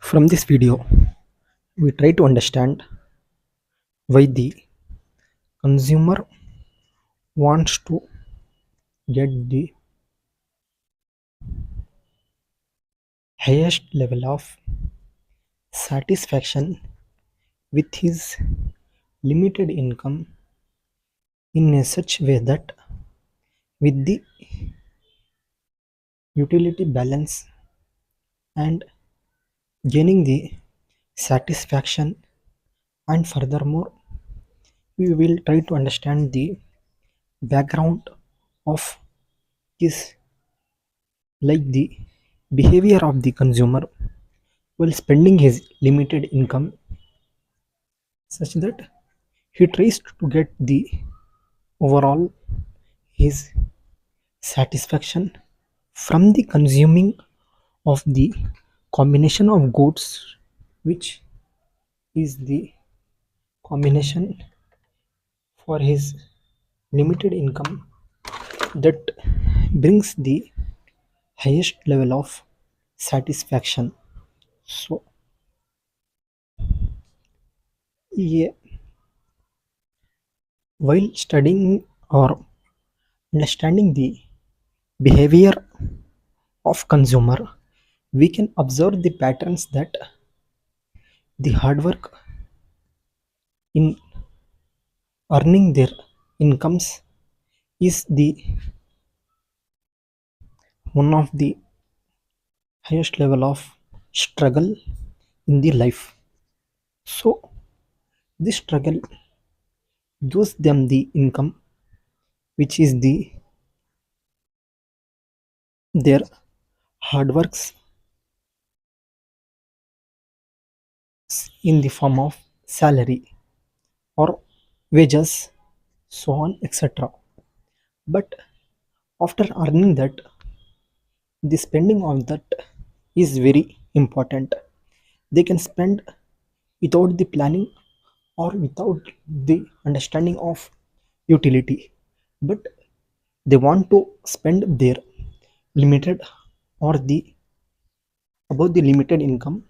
From this video, we try to understand why the consumer wants to get the highest level of satisfaction with his limited income in a such way that with the utility balance and gaining the satisfaction, and furthermore we will try to understand the background of this, like the behavior of the consumer while spending his limited income, such that he tries to get the overall his satisfaction from the consuming of the combination of goods, which is the combination for his limited income that brings the highest level of satisfaction. So yeah, while studying or understanding the behavior of consumer, we can observe the patterns that the hard work in earning their incomes is the one of the highest level of struggle in the life. So this struggle gives them the income, which is the their hard works in the form of salary or wages, so on, etc. But after earning that, the spending of that is very important. They can spend without the planning or without the understanding of utility, but they want to spend their limited or the above the limited income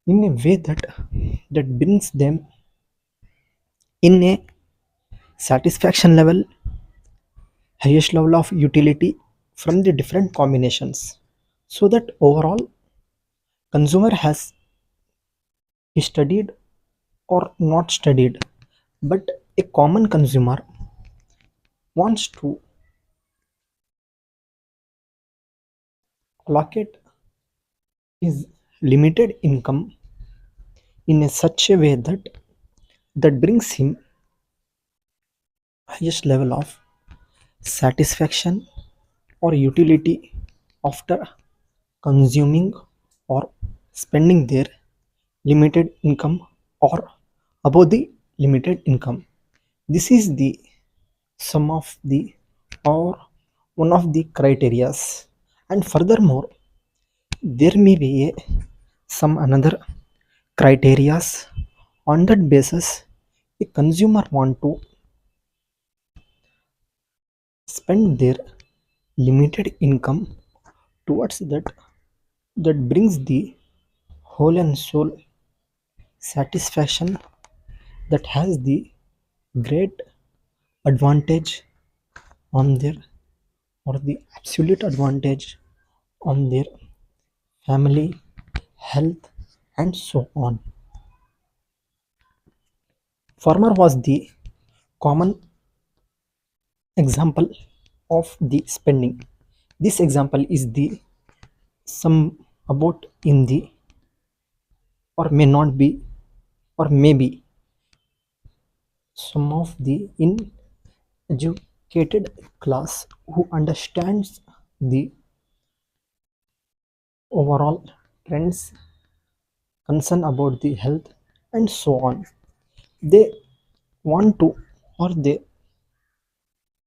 in a way that brings them in a satisfaction level, highest level of utility from the different combinations, so that overall consumer has studied or not studied, but a common consumer wants to allocate his limited income in a such a way that brings him highest level of satisfaction or utility after consuming or spending their limited income or above the limited income. This is the some of the or one of the criterias, and furthermore there may be some another criterias. On that basis, a consumer want to spend their limited income towards that brings the whole and soul satisfaction, that has the great advantage on their or the absolute advantage on their family, health, and so on. Farmer was the common example of the spending. This example is the some about in the or may not be or maybe some of the in educated class who understands the overall trends, concern about the health, and so on. They want to or they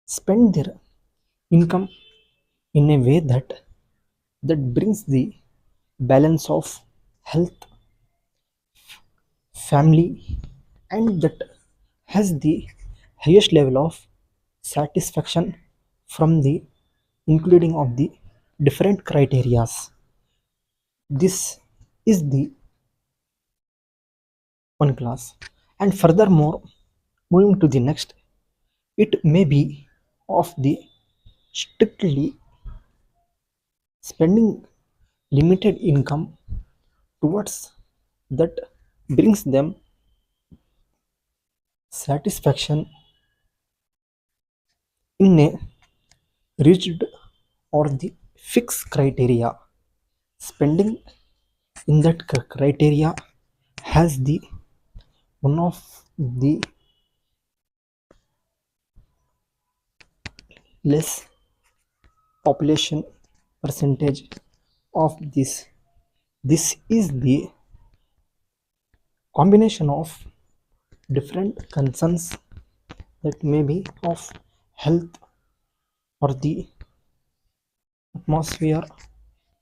spend their income in a way that brings the balance of health, family, and that has the highest level of satisfaction from the including of the different criterias. This is the one class. And furthermore, moving to the next, it may be of the strictly spending limited income towards that brings them satisfaction in a rigid or the fixed criteria. Spending in that criteria has the one of the less population percentage of this. This is the combination of different concerns that may be of health or the atmosphere,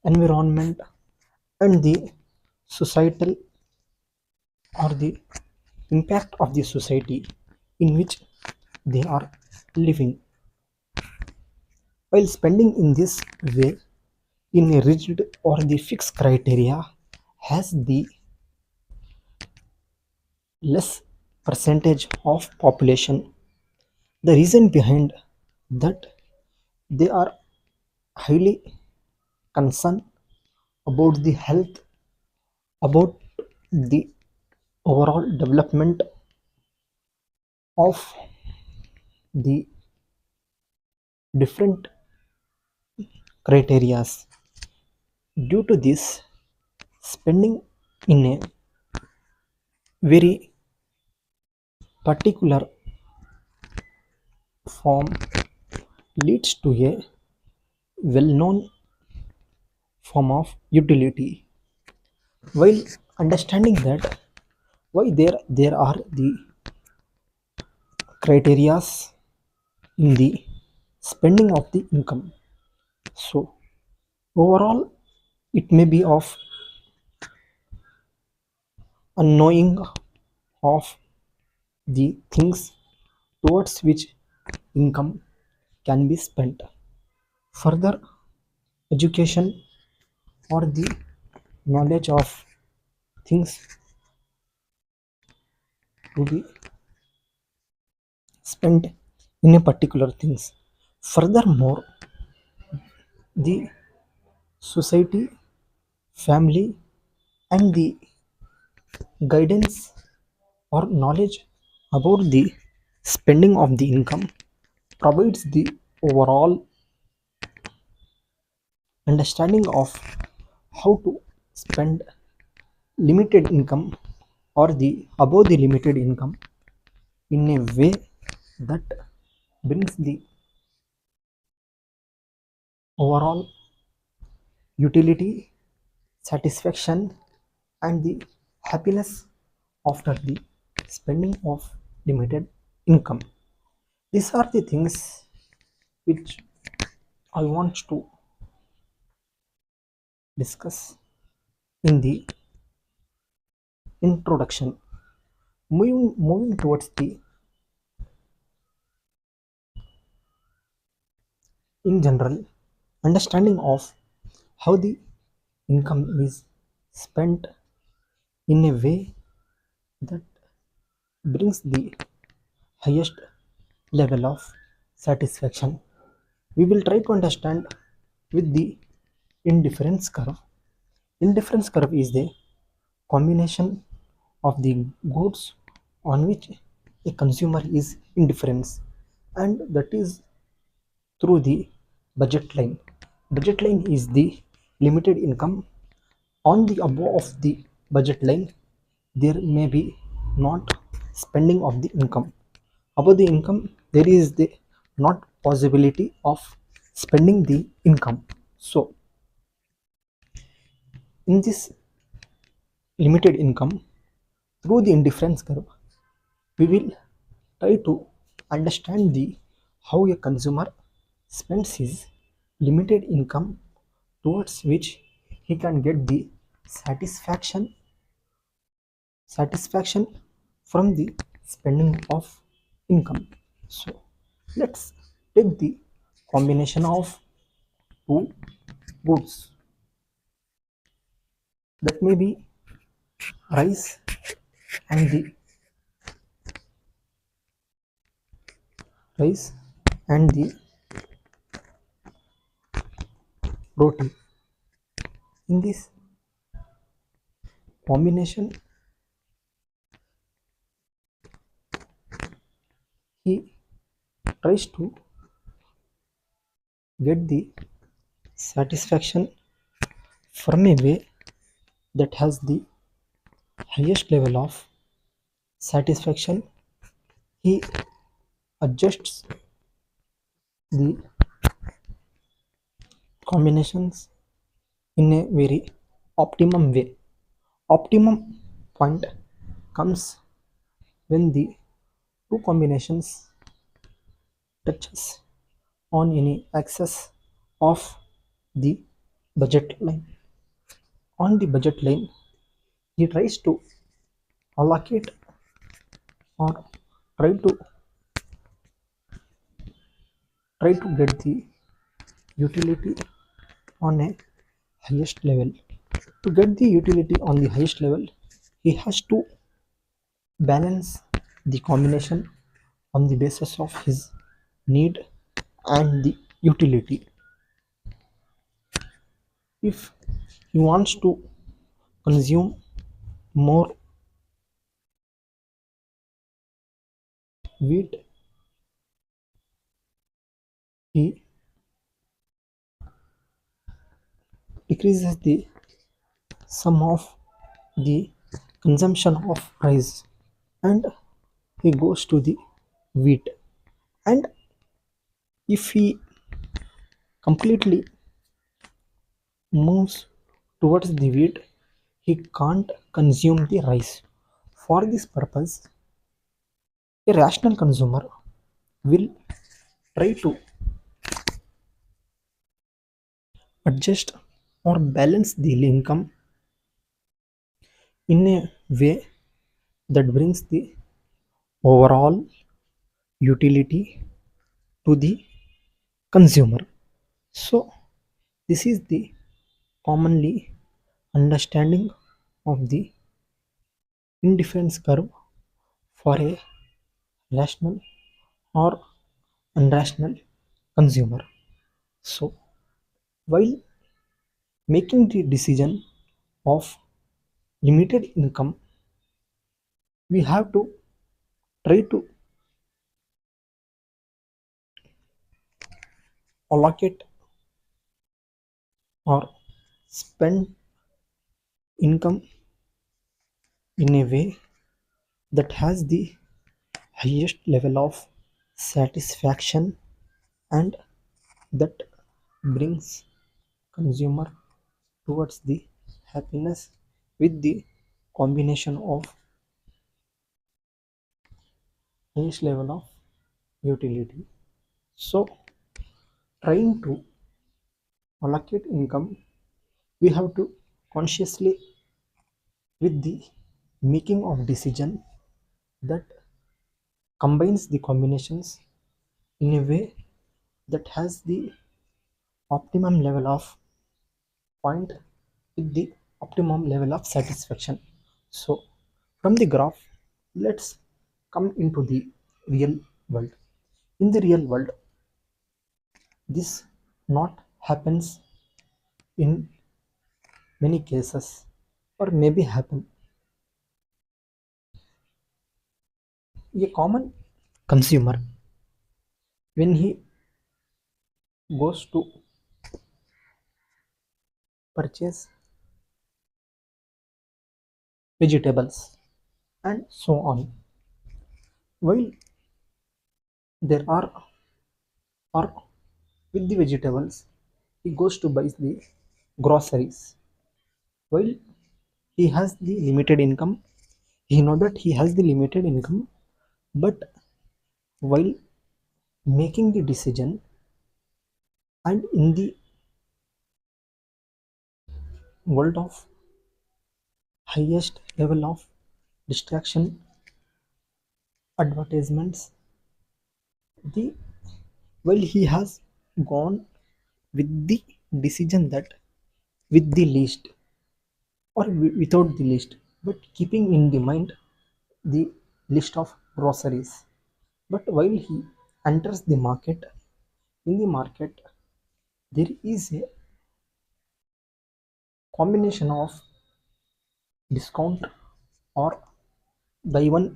environment, and the societal or the impact of the society in which they are living. While spending in this way, in a rigid or the fixed criteria, has the less percentage of population. The reason behind that, they are highly concerned about the health, about the overall development of the different criterias. Due to this, spending in a very particular form leads to a well-known form of utility. While understanding that why there are the criterias in the spending of the income. So overall, it may be of unknowing of the things towards which income can be spent. Further education or the knowledge of things to be spent in a particular things. Furthermore, the society, family, and the guidance or knowledge about the spending of the income provides the overall understanding of how to spend limited income or the above the limited income in a way that brings the overall utility, satisfaction, and the happiness after the spending of limited income. These are the things which I want to discuss in the introduction. Moving towards the in general understanding of how the income is spent in a way that brings the highest level of satisfaction. We will try to understand with the indifference curve. Indifference curve is the combination of the goods on which a consumer is indifference, and that is through the budget line. Budget line is the limited income. On the above of the budget line, there may be not spending of the income. Above the income, there is the not possibility of spending the income. So, in this limited income, through the indifference curve, we will try to understand the how a consumer spends his limited income towards which he can get the satisfaction from the spending of income. So let's take the combination of two goods. that may be rice and the rice and the roti. In this combination, he tries to get the satisfaction from a way that has the highest level of satisfaction. He adjusts the combinations in a very optimum way. Optimum point comes when the two combinations touches on any axis of the budget line. On the budget line, he tries to allocate or try to get the utility on a highest level. To get the utility on the highest level, he has to balance the combination on the basis of his need and the utility. If he wants to consume more wheat, he decreases the sum of the consumption of rice and he goes to the wheat. And if he completely moves towards the wheat, he can't consume the rice. For this purpose, a rational consumer will try to adjust or balance the income in a way that brings the overall utility to the consumer. So, this is the commonly understanding of the indifference curve for a rational or unrational consumer. So, while making the decision of limited income, we have to try to allocate or spend income in a way that has the highest level of satisfaction and that brings consumer towards the happiness with the combination of highest level of utility. So trying to allocate income, we have to consciously with the making of decision that combines the combinations in a way that has the optimum level of point with the optimum level of satisfaction. So from the graph, let's come into the real world. In the real world, this not happens in many cases or maybe happen. A common consumer when he goes to purchase vegetables and so on, while there are or with the vegetables he goes to buy the groceries. While he has the limited income, he know that he has the limited income, but while making the decision and in the world of highest level of distraction advertisements, the while he has gone with the decision that with the least or without the list, but keeping in the mind the list of groceries. But while he enters the market, in the market there is a combination of discount or buy one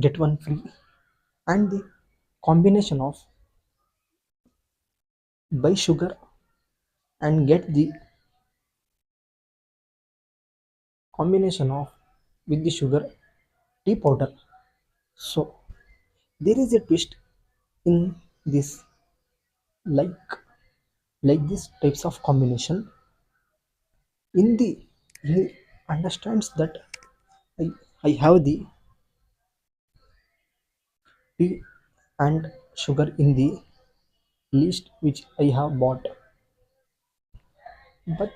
get one free, and the combination of buy sugar and get the combination of with the sugar tea powder. So there is a twist in this, like this types of combination in the, he understands that I, I have the tea and sugar in the list which I have bought. But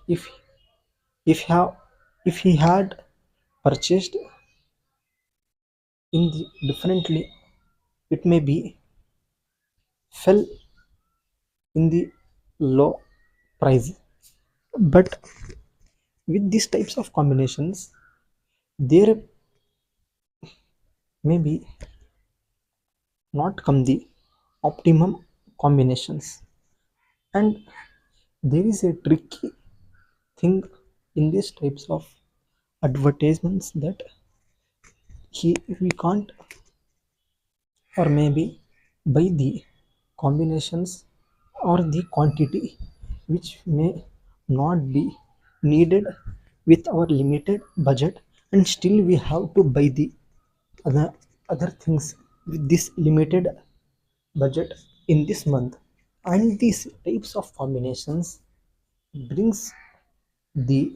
if have if he had purchased in the differently, it may be fell in the low price. But with these types of combinations, there may be not come the optimum combinations. And there is a tricky thing in these types of advertisements that we can't, or maybe by the combinations or the quantity which may not be needed with our limited budget, and still we have to buy the other things with this limited budget in this month. And these types of combinations brings the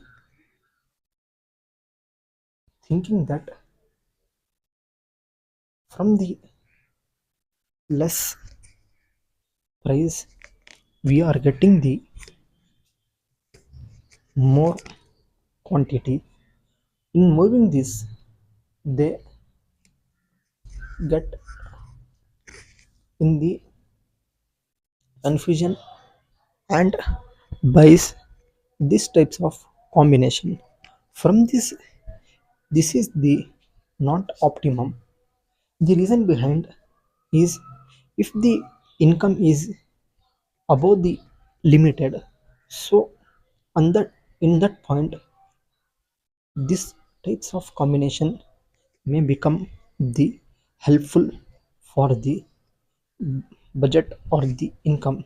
thinking that from the less price we are getting the more quantity. In moving this, they get in the confusion and buys these types of combination. From this is the not optimum. The reason behind is, if the income is above the limited, so on that, in that point, this types of combination may become the helpful for the budget or the income.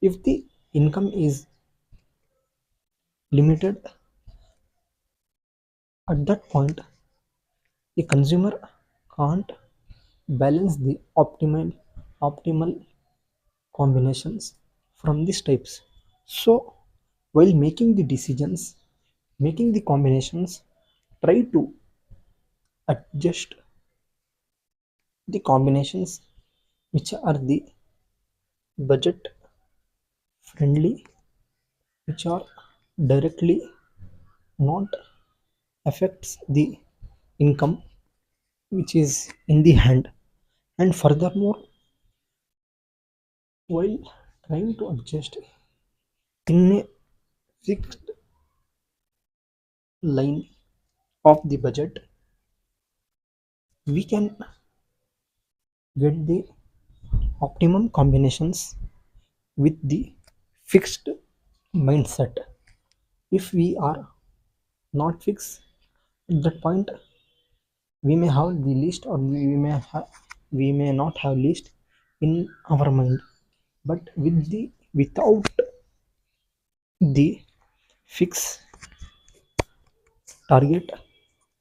If the income is limited, at that point the consumer can't balance the optimal combinations from these types. So while making the decisions, making the combinations, try to adjust the combinations which are the budget friendly, which are directly not affects the income which is in the hand. And furthermore, while trying to adjust in a fixed line of the budget, we can get the optimum combinations with the fixed mindset. If we are not fixed at that point, we may have the list, or we may not have list in our mind. But with the without the fixed target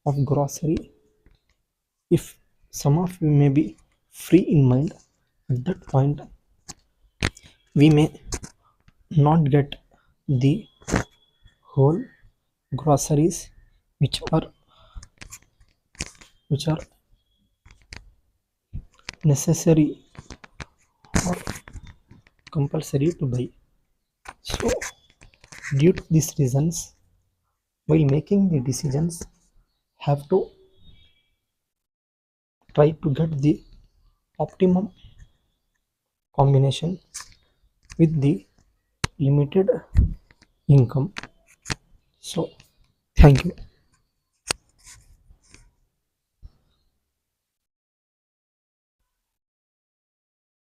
of grocery, if some of you may be free in mind, at that point we may not get the whole groceries which are which are necessary or compulsory to buy. So due to these reasons, while making the decisions, have to try to get the optimum combination with the limited income. So Thank you.